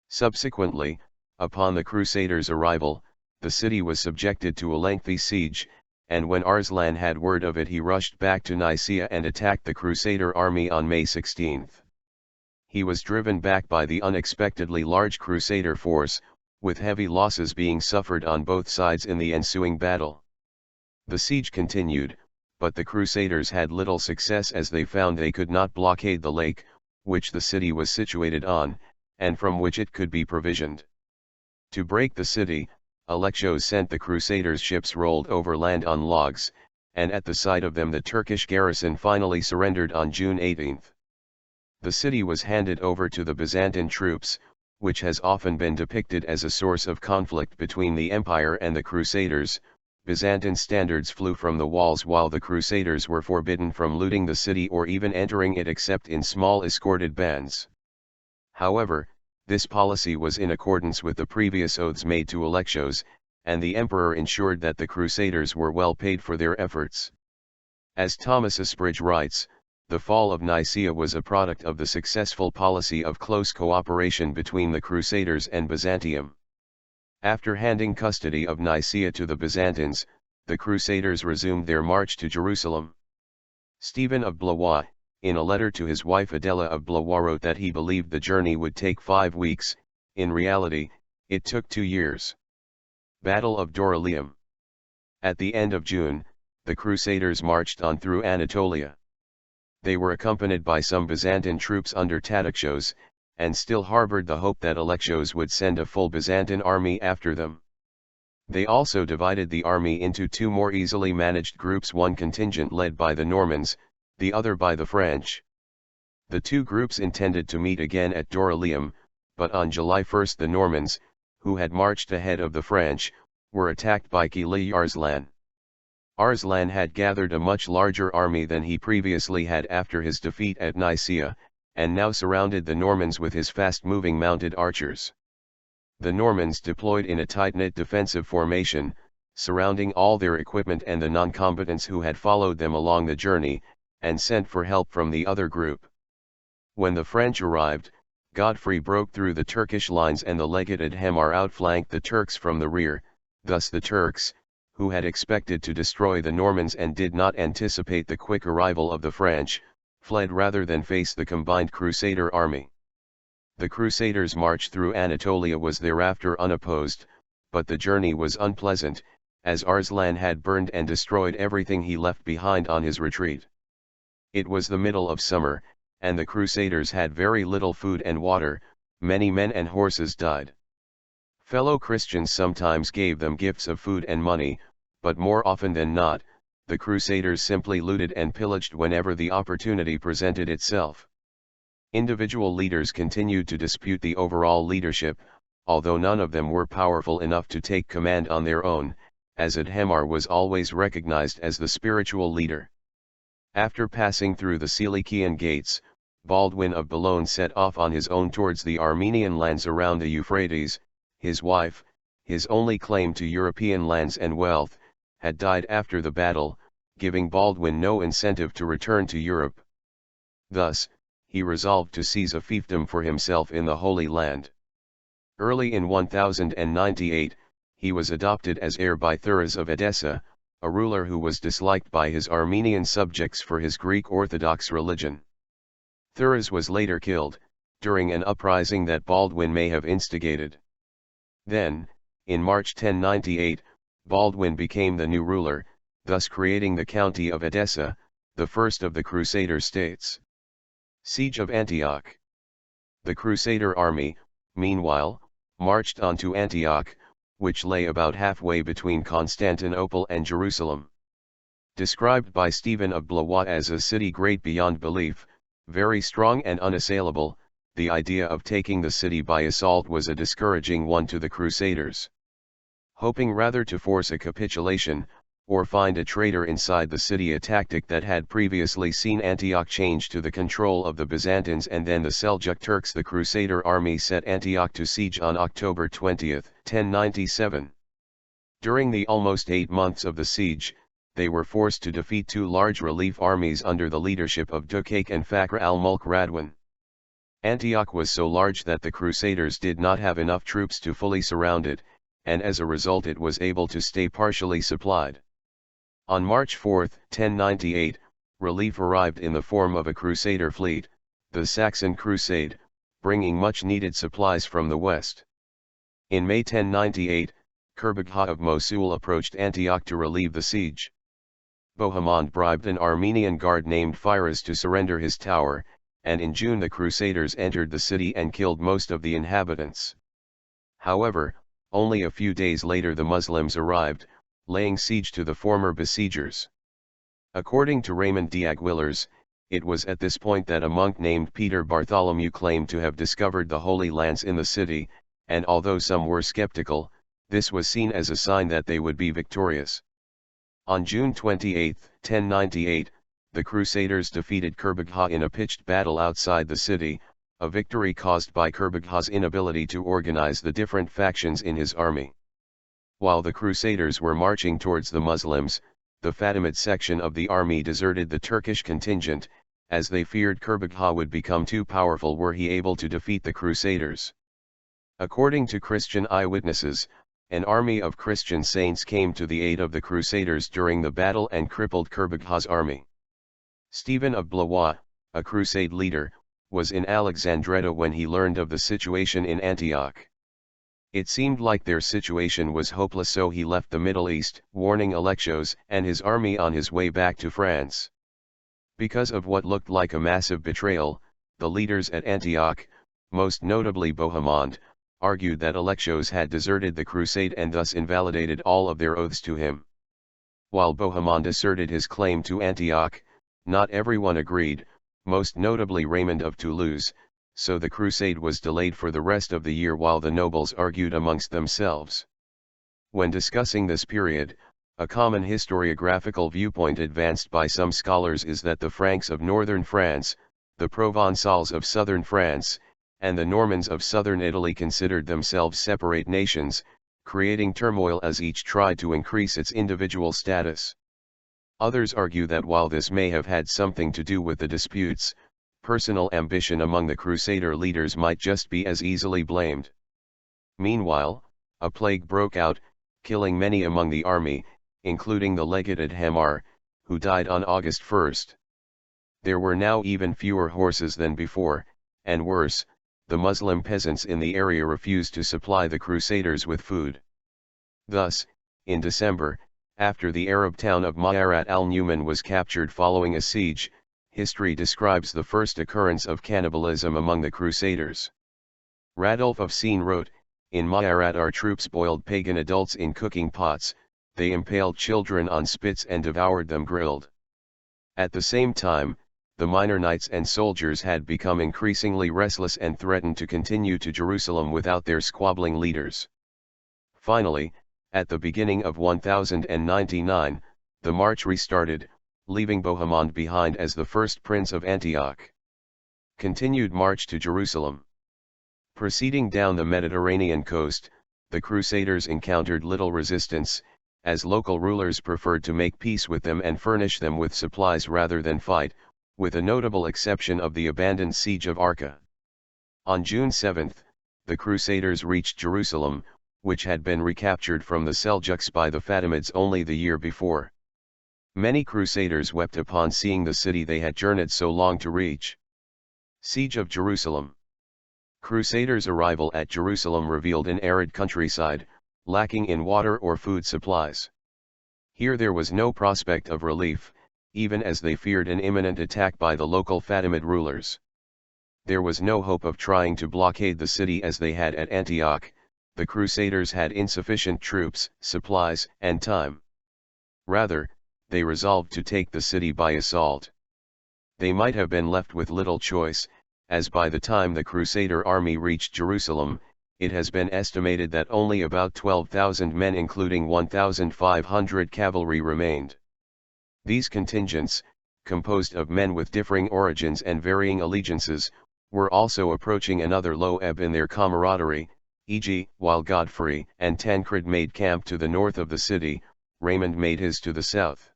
Subsequently, upon the Crusaders' arrival, the city was subjected to a lengthy siege, and when Arslan had word of it he rushed back to Nicaea and attacked the Crusader army on May 16. He was driven back by the unexpectedly large Crusader force, with heavy losses being suffered on both sides in the ensuing battle. The siege continued, but the Crusaders had little success as they found they could not blockade the lake, which the city was situated on, and from which it could be provisioned. To break the city, Alexios sent the Crusaders' ships rolled over land on logs, and at the sight of them the Turkish garrison finally surrendered on June 18. The city was handed over to the Byzantine troops, which has often been depicted as a source of conflict between the empire and the Crusaders. Byzantine standards flew from the walls while the Crusaders were forbidden from looting the city or even entering it except in small escorted bands. However, this policy was in accordance with the previous oaths made to Alexios, and the emperor ensured that the Crusaders were well paid for their efforts. As Thomas Asbridge writes, the fall of Nicaea was a product of the successful policy of close cooperation between the Crusaders and Byzantium. After handing custody of Nicaea to the Byzantines, the Crusaders resumed their march to Jerusalem. Stephen of Blois, in a letter to his wife Adela of Blois, wrote that he believed the journey would take 5 weeks, in reality, it took 2 years. Battle of Dorylaeum. At the end of June, the Crusaders marched on through Anatolia. They were accompanied by some Byzantine troops under Alexios, and still harbored the hope that Alexios would send a full Byzantine army after them. They also divided the army into 2 more easily managed groups, one contingent led by the Normans, the other by the French. The 2 groups intended to meet again at Dorylaeum, but on July 1 the Normans, who had marched ahead of the French, were attacked by Kili Arslan. Arslan had gathered a much larger army than he previously had after his defeat at Nicaea, and now surrounded the Normans with his fast-moving mounted archers. The Normans deployed in a tight-knit defensive formation, surrounding all their equipment and the non-combatants who had followed them along the journey, and sent for help from the other group. When the French arrived, Godfrey broke through the Turkish lines and the legate Adhemar outflanked the Turks from the rear. Thus the Turks, who had expected to destroy the Normans and did not anticipate the quick arrival of the French, fled rather than face the combined Crusader army. The Crusaders' march through Anatolia was thereafter unopposed, but the journey was unpleasant, as Arslan had burned and destroyed everything he left behind on his retreat. It was the middle of summer, and the Crusaders had very little food and water. Many men and horses died. Fellow Christians sometimes gave them gifts of food and money, but more often than not, the Crusaders simply looted and pillaged whenever the opportunity presented itself. Individual leaders continued to dispute the overall leadership, although none of them were powerful enough to take command on their own, as Adhemar was always recognized as the spiritual leader. After passing through the Seleucian gates, Baldwin of Boulogne set off on his own towards the Armenian lands around the Euphrates. His wife, his only claim to European lands and wealth, had died after the battle, giving Baldwin no incentive to return to Europe. Thus, he resolved to seize a fiefdom for himself in the Holy Land. Early in 1098, he was adopted as heir by Thuras of Edessa, a ruler who was disliked by his Armenian subjects for his Greek Orthodox religion. Thuras was later killed, during an uprising that Baldwin may have instigated. Then, in March 1098, Baldwin became the new ruler, thus creating the county of Edessa, the first of the Crusader states. Siege of Antioch. The Crusader army, meanwhile, marched on to Antioch, which lay about halfway between Constantinople and Jerusalem. Described by Stephen of Blois as a city great beyond belief, very strong and unassailable, the idea of taking the city by assault was a discouraging one to the Crusaders. Hoping rather to force a capitulation, or find a traitor inside the city, a tactic that had previously seen Antioch change to the control of the Byzantines and then the Seljuq Turks, the Crusader army set Antioch to siege on October 20, 1097. During the almost 8 months of the siege, they were forced to defeat 2 large relief armies under the leadership of Dukake and Fakhr al-Mulk Radwan. Antioch was so large that the Crusaders did not have enough troops to fully surround it, and as a result it was able to stay partially supplied. On March 4, 1098, relief arrived in the form of a Crusader fleet, the Saxon Crusade, bringing much-needed supplies from the west. In May 1098, Kurbagha of Mosul approached Antioch to relieve the siege. Bohemond bribed an Armenian guard named Firas to surrender his tower, and in June the Crusaders entered the city and killed most of the inhabitants. However, only a few days later the Muslims arrived, laying siege to the former besiegers. According to Raymond d'Aguillers, it was at this point that a monk named Peter Bartholomew claimed to have discovered the Holy Lands in the city, and although some were skeptical, this was seen as a sign that they would be victorious. On June 28, 1098, the Crusaders defeated Kurbagha in a pitched battle outside the city, a victory caused by Kurbagha's inability to organize the different factions in his army. While the Crusaders were marching towards the Muslims, the Fatimid section of the army deserted the Turkish contingent, as they feared Kurbagha would become too powerful were he able to defeat the Crusaders. According to Christian eyewitnesses, an army of Christian saints came to the aid of the Crusaders during the battle and crippled Kurbagha's army. Stephen of Blois, a crusade leader, was in Alexandretta when he learned of the situation in Antioch. It seemed like their situation was hopeless, so he left the Middle East, warning Alexios and his army on his way back to France. Because of what looked like a massive betrayal, the leaders at Antioch, most notably Bohemond, argued that Alexios had deserted the crusade and thus invalidated all of their oaths to him. While Bohemond asserted his claim to Antioch, not everyone agreed, most notably Raymond of Toulouse, so the crusade was delayed for the rest of the year while the nobles argued amongst themselves. When discussing this period, a common historiographical viewpoint advanced by some scholars is that the Franks of northern France, the Provençals of southern France, and the Normans of southern Italy considered themselves separate nations, creating turmoil as each tried to increase its individual status. Others argue that while this may have had something to do with the disputes, personal ambition among the Crusader leaders might just be as easily blamed. Meanwhile, a plague broke out, killing many among the army, including the legate Hamar, who died on August 1. There were now even fewer horses than before, and worse, the Muslim peasants in the area refused to supply the Crusaders with food. Thus, in December, after the Arab town of Ma'arat al-Numan was captured following a siege, history describes the first occurrence of cannibalism among the Crusaders. Radulf of Seen wrote, "In Ma'arat our troops boiled pagan adults in cooking pots, they impaled children on spits and devoured them grilled." At the same time, the minor knights and soldiers had become increasingly restless and threatened to continue to Jerusalem without their squabbling leaders. Finally, at the beginning of 1099, the march restarted, leaving Bohemond behind as the first prince of Antioch. Continued march to Jerusalem. Proceeding down the Mediterranean coast, the Crusaders encountered little resistance, as local rulers preferred to make peace with them and furnish them with supplies rather than fight, with a notable exception of the abandoned siege of Arca. On June 7, the Crusaders reached Jerusalem, which had been recaptured from the Seljuks by the Fatimids only the year before. Many Crusaders wept upon seeing the city they had journeyed so long to reach. Siege of Jerusalem. Crusaders' arrival at Jerusalem revealed an arid countryside, lacking in water or food supplies. Here there was no prospect of relief, even as they feared an imminent attack by the local Fatimid rulers. There was no hope of trying to blockade the city as they had at Antioch. The Crusaders had insufficient troops, supplies, and time. Rather, they resolved to take the city by assault. They might have been left with little choice, as by the time the Crusader army reached Jerusalem, it has been estimated that only about 12,000 men including 1,500 cavalry remained. These contingents, composed of men with differing origins and varying allegiances, were also approaching another low ebb in their camaraderie, e.g., while Godfrey and Tancred made camp to the north of the city, Raymond made his to the south.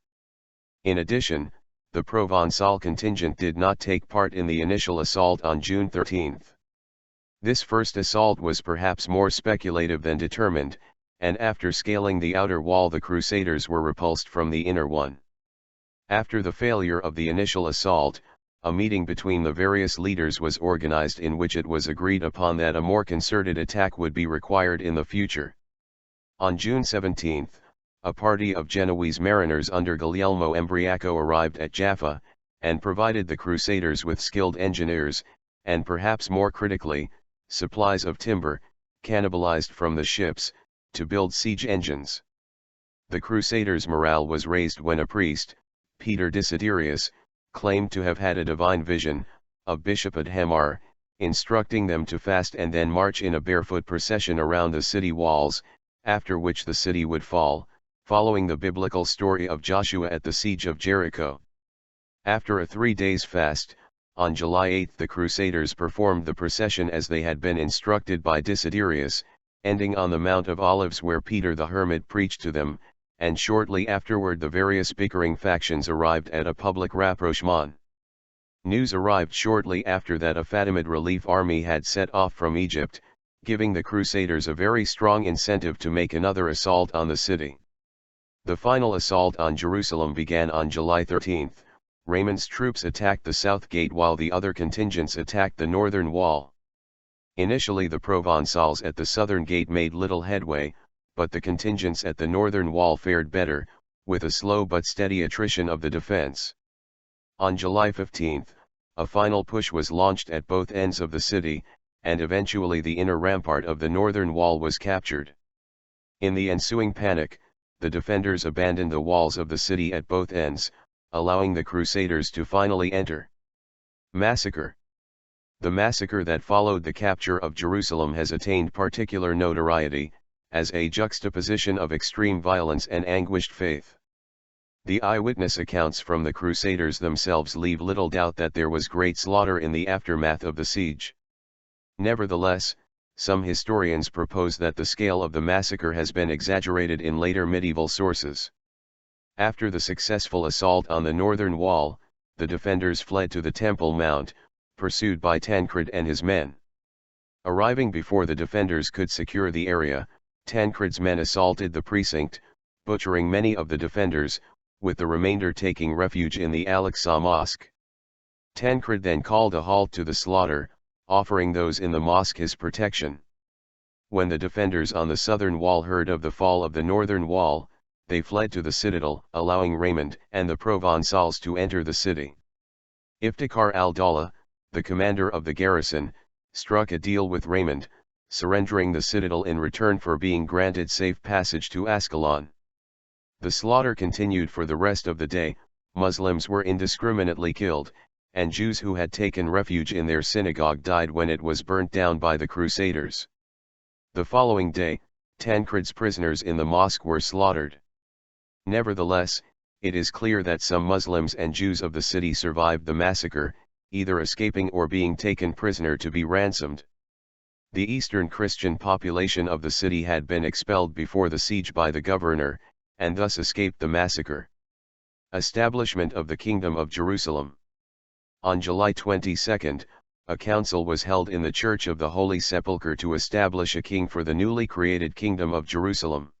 In addition, the Provençal contingent did not take part in the initial assault on June 13. This first assault was perhaps more speculative than determined, and after scaling the outer wall the Crusaders were repulsed from the inner one. After the failure of the initial assault, a meeting between the various leaders was organized in which it was agreed upon that a more concerted attack would be required in the future. On June 17, a party of Genoese mariners under Guglielmo Embriaco arrived at Jaffa, and provided the Crusaders with skilled engineers, and perhaps more critically, supplies of timber, cannibalized from the ships, to build siege engines. The Crusaders' morale was raised when a priest, Peter Desiderius, claimed to have had a divine vision of Bishop Adhemar, instructing them to fast and then march in a barefoot procession around the city walls, after which the city would fall, following the biblical story of Joshua at the siege of Jericho. After a 3 days fast, on July 8 the Crusaders performed the procession as they had been instructed by Desiderius, ending on the Mount of Olives where Peter the Hermit preached to them, and shortly afterward the various bickering factions arrived at a public rapprochement. News arrived shortly after that a Fatimid relief army had set off from Egypt, giving the Crusaders a very strong incentive to make another assault on the city. The final assault on Jerusalem began on July 13. Raymond's troops attacked the south gate while the other contingents attacked the northern wall. Initially the Provençals at the southern gate made little headway, but the contingents at the northern wall fared better, with a slow but steady attrition of the defense. On July 15, a final push was launched at both ends of the city, and eventually the inner rampart of the northern wall was captured. In the ensuing panic, the defenders abandoned the walls of the city at both ends, allowing the Crusaders to finally enter. Massacre. The massacre that followed the capture of Jerusalem has attained particular notoriety, as a juxtaposition of extreme violence and anguished faith. The eyewitness accounts from the Crusaders themselves leave little doubt that there was great slaughter in the aftermath of the siege. Nevertheless, some historians propose that the scale of the massacre has been exaggerated in later medieval sources. After the successful assault on the northern wall, the defenders fled to the Temple Mount, pursued by Tancred and his men. Arriving before the defenders could secure the area, Tancred's men assaulted the precinct, butchering many of the defenders, with the remainder taking refuge in the Alexios mosque. Tancred then called a halt to the slaughter, offering those in the mosque his protection. When the defenders on the southern wall heard of the fall of the northern wall, they fled to the citadel, allowing Raymond and the Provençals to enter the city. Iftikhar al-Dawla, the commander of the garrison, struck a deal with Raymond, surrendering the citadel in return for being granted safe passage to Ascalon. The slaughter continued for the rest of the day. Muslims were indiscriminately killed, and Jews who had taken refuge in their synagogue died when it was burnt down by the Crusaders. The following day, Tancred's prisoners in the mosque were slaughtered. Nevertheless, it is clear that some Muslims and Jews of the city survived the massacre, either escaping or being taken prisoner to be ransomed. The Eastern Christian population of the city had been expelled before the siege by the governor, and thus escaped the massacre. Establishment of the Kingdom of Jerusalem. On July 22, a council was held in the Church of the Holy Sepulchre to establish a king for the newly created Kingdom of Jerusalem.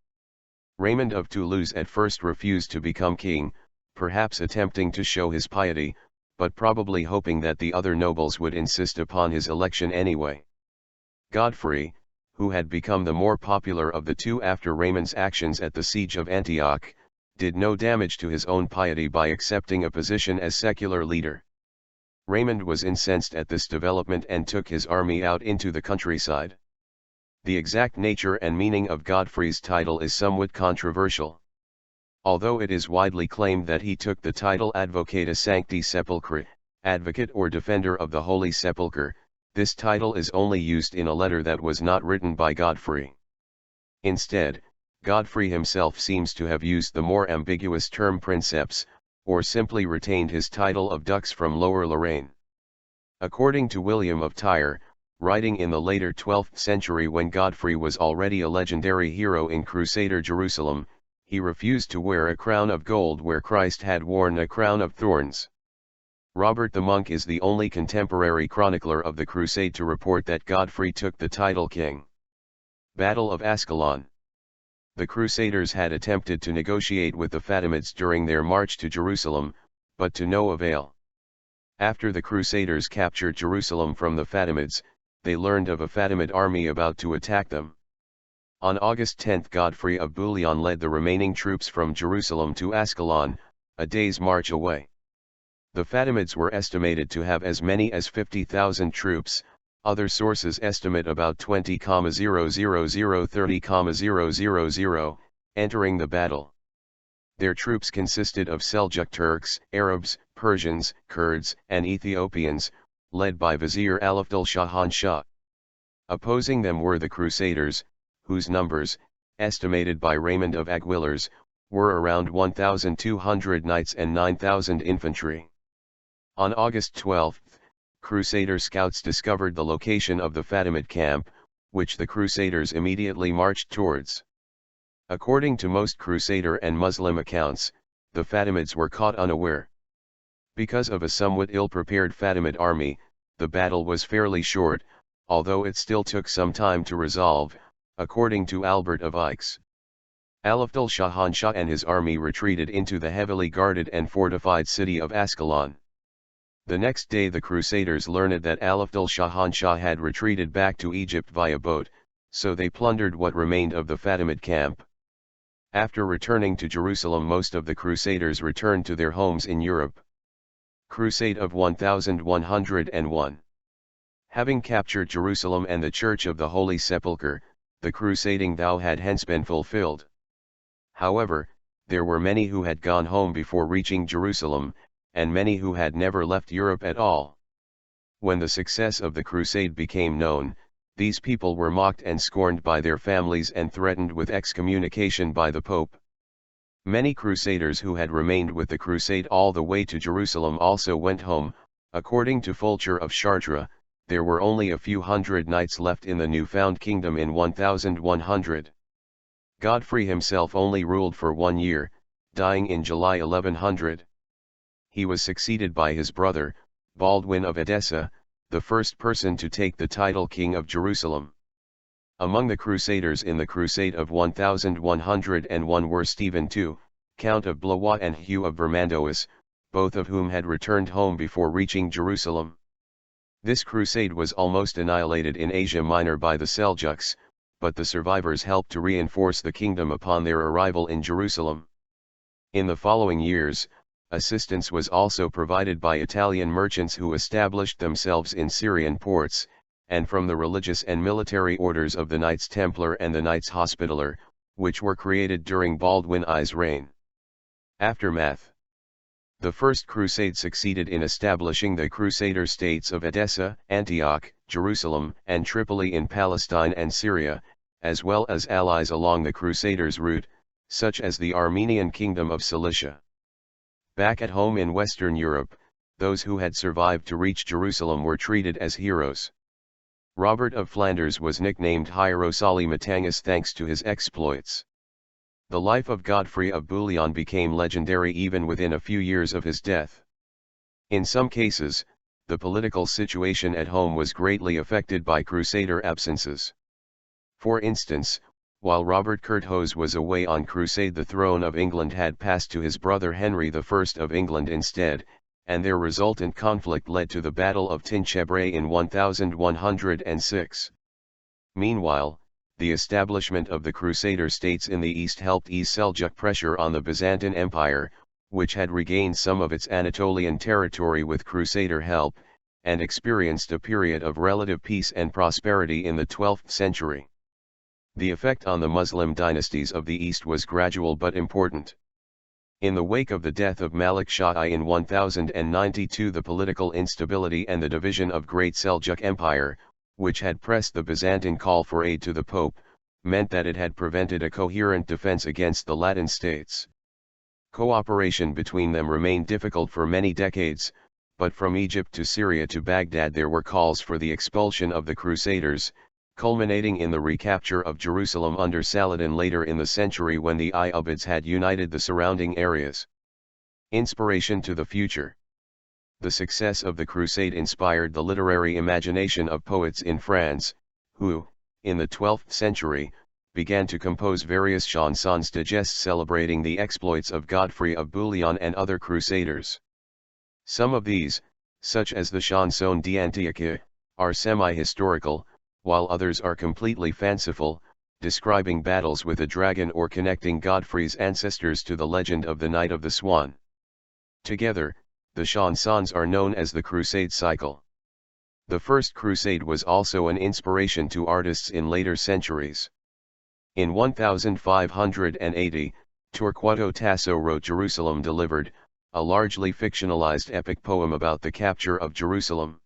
Raymond of Toulouse at first refused to become king, perhaps attempting to show his piety, but probably hoping that the other nobles would insist upon his election anyway. Godfrey, who had become the more popular of the two after Raymond's actions at the siege of Antioch, did no damage to his own piety by accepting a position as secular leader. Raymond was incensed at this development and took his army out into the countryside. The exact nature and meaning of Godfrey's title is somewhat controversial. Although it is widely claimed that he took the title Advocata Sancti Sepulchre, advocate or defender of the Holy Sepulchre, this title is only used in a letter that was not written by Godfrey. Instead, Godfrey himself seems to have used the more ambiguous term princeps, or simply retained his title of dux from Lower Lorraine. According to William of Tyre, writing in the later 12th century when Godfrey was already a legendary hero in Crusader Jerusalem, he refused to wear a crown of gold where Christ had worn a crown of thorns. Robert the Monk is the only contemporary chronicler of the crusade to report that Godfrey took the title king. Battle of Ascalon. The Crusaders had attempted to negotiate with the Fatimids during their march to Jerusalem, but to no avail. After the Crusaders captured Jerusalem from the Fatimids, they learned of a Fatimid army about to attack them. On August 10 Godfrey of Bouillon led the remaining troops from Jerusalem to Ascalon, a day's march away. The Fatimids were estimated to have as many as 50,000 troops, other sources estimate about 20,000–30,000, entering the battle. Their troops consisted of Seljuq Turks, Arabs, Persians, Kurds, and Ethiopians, led by Vizier Alafdal Shahan Shah. Opposing them were the Crusaders, whose numbers, estimated by Raymond of Aguilars, were around 1,200 knights and 9,000 infantry. On August 12, Crusader scouts discovered the location of the Fatimid camp, which the Crusaders immediately marched towards. According to most Crusader and Muslim accounts, the Fatimids were caught unaware. Because of a somewhat ill-prepared Fatimid army, the battle was fairly short, although it still took some time to resolve, according to Albert of Aix. Alafdal Shahan Shah and his army retreated into the heavily guarded and fortified city of Ascalon. The next day the Crusaders learned that Alafdal Shahan Shah had retreated back to Egypt via boat, so they plundered what remained of the Fatimid camp. After returning to Jerusalem, most of the Crusaders returned to their homes in Europe. Crusade of 1101. Having captured Jerusalem and the Church of the Holy Sepulchre, the crusading vow had hence been fulfilled. However, there were many who had gone home before reaching Jerusalem, and many who had never left Europe at all. When the success of the crusade became known, these people were mocked and scorned by their families and threatened with excommunication by the Pope. Many crusaders who had remained with the crusade all the way to Jerusalem also went home. According to Fulcher of Chartres, there were only a few hundred knights left in the newfound kingdom in 1100. Godfrey himself only ruled for 1 year, dying in July 1100. He was succeeded by his brother, Baldwin of Edessa, the first person to take the title King of Jerusalem. Among the Crusaders in the Crusade of 1101 were Stephen II, Count of Blois, and Hugh of Vermandois, both of whom had returned home before reaching Jerusalem. This crusade was almost annihilated in Asia Minor by the Seljuks, but the survivors helped to reinforce the kingdom upon their arrival in Jerusalem. In the following years, assistance was also provided by Italian merchants who established themselves in Syrian ports, and from the religious and military orders of the Knights Templar and the Knights Hospitaller, which were created during Baldwin I's reign. Aftermath. The First Crusade succeeded in establishing the Crusader states of Edessa, Antioch, Jerusalem, and Tripoli in Palestine and Syria, as well as allies along the Crusaders' route, such as the Armenian Kingdom of Cilicia. Back at home in Western Europe, those who had survived to reach Jerusalem were treated as heroes. Robert of Flanders was nicknamed Hierosoli Matangus thanks to his exploits. The life of Godfrey of Bouillon became legendary even within a few years of his death. In some cases, the political situation at home was greatly affected by Crusader absences. For instance, while Robert Curthose was away on crusade, the throne of England had passed to his brother Henry I of England instead, and their resultant conflict led to the Battle of Tinchebray in 1106. Meanwhile, the establishment of the Crusader states in the east helped ease Seljuk pressure on the Byzantine Empire, which had regained some of its Anatolian territory with Crusader help, and experienced a period of relative peace and prosperity in the 12th century. The effect on the Muslim dynasties of the East was gradual but important. In the wake of the death of Malik Shah I in 1092, the political instability and the division of Great Seljuk Empire, which had pressed the Byzantine call for aid to the Pope, meant that it had prevented a coherent defense against the Latin states. Cooperation between them remained difficult for many decades, but from Egypt to Syria to Baghdad there were calls for the expulsion of the Crusaders, culminating in the recapture of Jerusalem under Saladin later in the century when the Ayyubids had united the surrounding areas. Inspiration to the future. The success of the crusade inspired the literary imagination of poets in France, who, in the 12th century, began to compose various chansons digestes celebrating the exploits of Godfrey of Bouillon and other crusaders. Some of these, such as the Chanson d'Antioche, are semi-historical, while others are completely fanciful, describing battles with a dragon or connecting Godfrey's ancestors to the legend of the Knight of the Swan. Together, the chansons are known as the Crusade cycle. The First Crusade was also an inspiration to artists in later centuries. In 1580, Torquato Tasso wrote Jerusalem Delivered, a largely fictionalized epic poem about the capture of Jerusalem.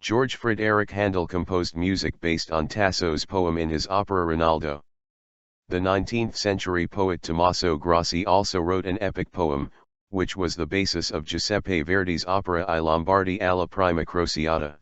George Frideric Handel composed music based on Tasso's poem in his opera Rinaldo. The 19th-century poet Tommaso Grossi also wrote an epic poem, which was the basis of Giuseppe Verdi's opera I Lombardi alla prima crociata.